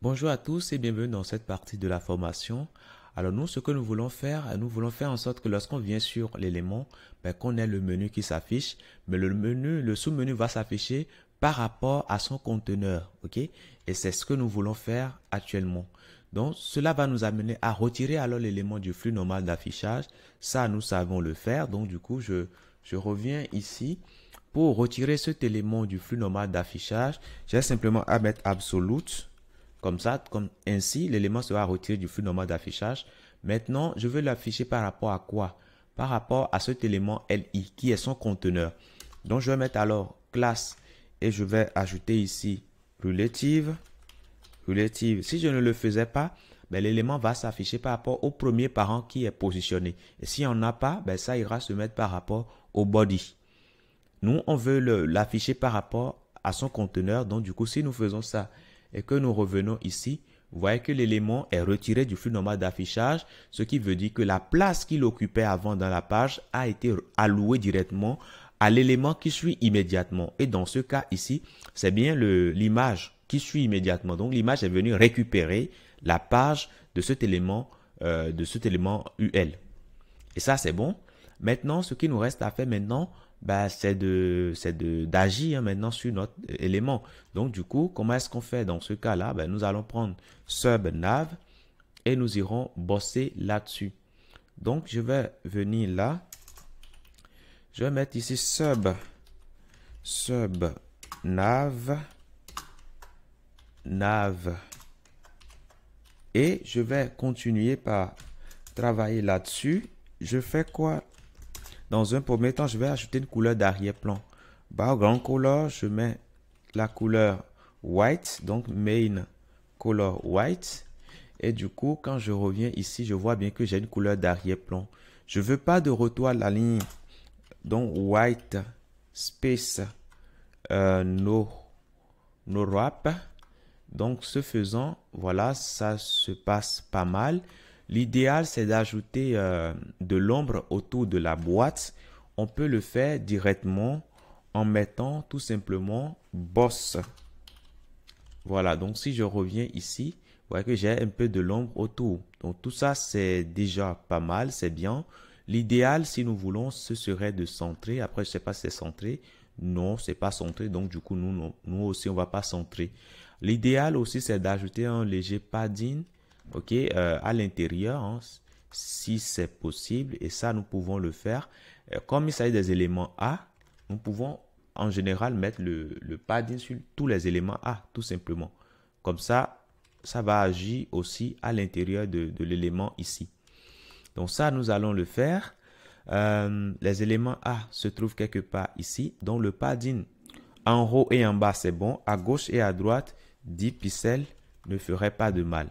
Bonjour à tous et bienvenue dans cette partie de la formation. Alors nous, ce que nous voulons faire en sorte que lorsqu'on vient sur l'élément, qu'on ait le menu qui s'affiche, mais le sous-menu va s'afficher par rapport à son conteneur, ok? Et c'est ce que nous voulons faire actuellement. Donc cela va nous amener à retirer alors l'élément du flux normal d'affichage. Ça, nous savons le faire. Donc du coup, je reviens ici. Pour retirer cet élément du flux normal d'affichage, j'ai simplement à mettre absolute. Comme ça, comme ainsi, l'élément sera retiré du flux normal d'affichage. Maintenant, je veux l'afficher par rapport à quoi? Par rapport à cet élément LI qui est son conteneur. Donc, je vais mettre alors classe et je vais ajouter ici relative. Si je ne le faisais pas, l'élément va s'afficher par rapport au premier parent qui est positionné. Et s'il n'y en a pas, ça ira se mettre par rapport au body. Nous, on veut l'afficher par rapport à son conteneur. Donc, du coup, si nous faisons ça et que nous revenons ici, vous voyez que l'élément est retiré du flux normal d'affichage, ce qui veut dire que la place qu'il occupait avant dans la page a été allouée directement à l'élément qui suit immédiatement. Et dans ce cas ici, c'est bien l'image qui suit immédiatement. Donc, l'image est venue récupérer la page de cet élément UL. Et ça, c'est bon. Maintenant, ce qui nous reste à faire maintenant, c'est d'agir maintenant sur notre élément. Donc, du coup, comment est-ce qu'on fait dans ce cas-là? Nous allons prendre subNav et nous irons bosser là-dessus. Donc, je vais venir là. Je vais mettre ici nav. Et je vais continuer par travailler là-dessus. Je fais quoi? Dans un premier temps, je vais ajouter une couleur d'arrière-plan. Background color, je mets la couleur white, donc main color white. Et du coup, quand je reviens ici, je vois bien que j'ai une couleur d'arrière-plan. Je ne veux pas de retour à la ligne. Donc, white space no wrap. Donc, ce faisant, voilà, ça se passe pas mal. L'idéal, c'est d'ajouter de l'ombre autour de la boîte. On peut le faire directement en mettant tout simplement boss. Voilà, donc si je reviens ici, vous voyez que j'ai un peu de l'ombre autour. Donc tout ça, c'est déjà pas mal, c'est bien. L'idéal, si nous voulons, ce serait de centrer. Après, je ne sais pas si c'est centré. Non, c'est pas centré. Donc du coup, nous aussi, on va pas centrer. L'idéal aussi, c'est d'ajouter un léger padding, ok, à l'intérieur, hein, si c'est possible. Et ça, nous pouvons le faire. Comme il s'agit des éléments A, nous pouvons en général mettre le padding sur tous les éléments A, tout simplement. Comme ça va agir aussi à l'intérieur de l'élément ici. Donc ça, nous allons le faire. Les éléments A se trouvent quelque part ici. Donc le padding en haut et en bas, c'est bon. À gauche et à droite, 10 pixels ne ferait pas de mal.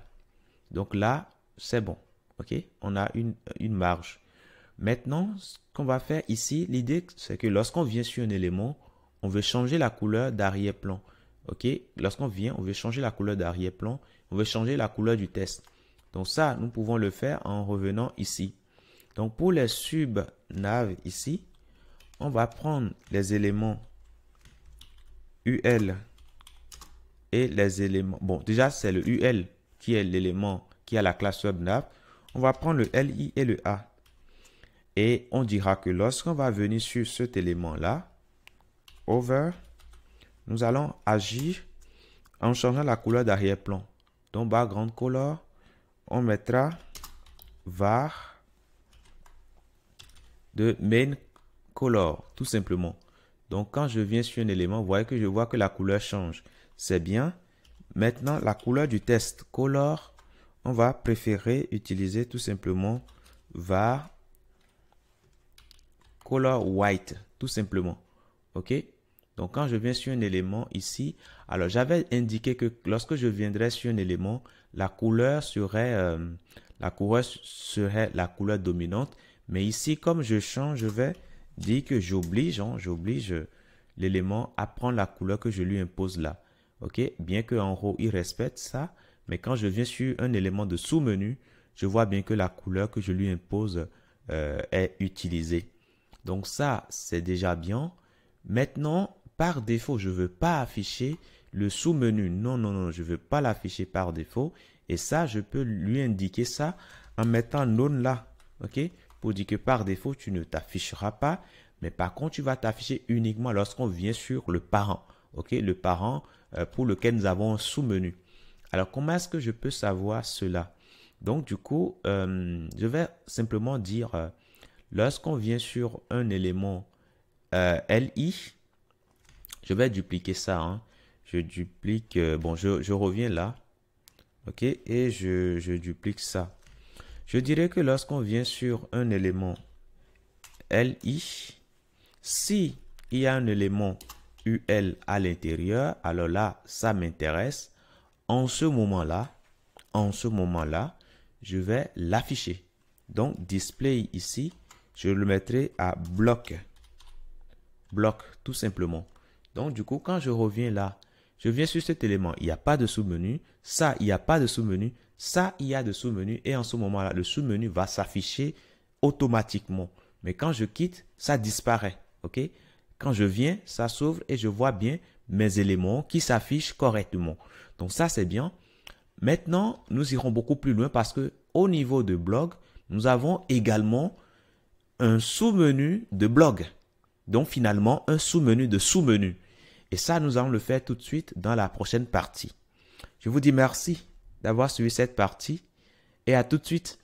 Donc là, c'est bon. OK? On a une marge. Maintenant, ce qu'on va faire ici, l'idée, c'est que lorsqu'on vient sur un élément, on veut changer la couleur d'arrière-plan. OK? Lorsqu'on vient, on veut changer la couleur d'arrière-plan. On veut changer la couleur du test. Donc ça, nous pouvons le faire en revenant ici. Donc pour les subnav ici, on va prendre les éléments UL et les éléments. Bon, déjà, c'est le UL qui est l'élément qui a la classe subnav. On va prendre le LI et le A. Et on dira que lorsqu'on va venir sur cet élément-là, over, nous allons agir en changeant la couleur d'arrière-plan. Donc, background color, on mettra var de main color, tout simplement. Donc, quand je viens sur un élément, vous voyez que je vois que la couleur change. C'est bien. Maintenant, la couleur du test color, on va préférer utiliser tout simplement var color white, tout simplement. OK? Donc, quand je viens sur un élément ici, alors j'avais indiqué que lorsque je viendrais sur un élément, la couleur serait la couleur dominante. Mais ici, comme je change, je vais dire que j'oblige l'élément à prendre la couleur que je lui impose là. OK? Bien qu'en haut, il respecte ça. Mais quand je viens sur un élément de sous-menu, je vois bien que la couleur que je lui impose est utilisée. Donc ça, c'est déjà bien. Maintenant, par défaut, je ne veux pas afficher le sous-menu. Non, non, non, je ne veux pas l'afficher par défaut. Et ça, je peux lui indiquer ça en mettant none là. OK? Pour dire que par défaut, tu ne t'afficheras pas. Mais par contre, tu vas t'afficher uniquement lorsqu'on vient sur le parent. OK? Le parent pour lequel nous avons un sous-menu. Alors, comment est-ce que je peux savoir cela? Donc, du coup, je vais simplement dire, lorsqu'on vient sur un élément LI, je vais dupliquer ça. Hein. Je duplique, bon, je reviens là. OK? Et je duplique ça. Je dirais que lorsqu'on vient sur un élément LI, si il y a un élément UL à l'intérieur, alors là, ça m'intéresse. En ce moment-là, je vais l'afficher. Donc, display ici, je le mettrai à bloc. Bloc, tout simplement. Donc, du coup, quand je reviens là, je viens sur cet élément, il n'y a pas de sous-menu. Ça, il n'y a pas de sous-menu. Ça, il y a de sous-menu. Et en ce moment-là, le sous-menu va s'afficher automatiquement. Mais quand je quitte, ça disparaît. OK? Quand je viens, ça s'ouvre et je vois bien mes éléments qui s'affichent correctement. Donc, ça, c'est bien. Maintenant, nous irons beaucoup plus loin parce que au niveau de blog, nous avons également un sous-menu de blog. Donc, finalement, un sous-menu de sous-menu. Et ça, nous allons le faire tout de suite dans la prochaine partie. Je vous dis merci d'avoir suivi cette partie et à tout de suite.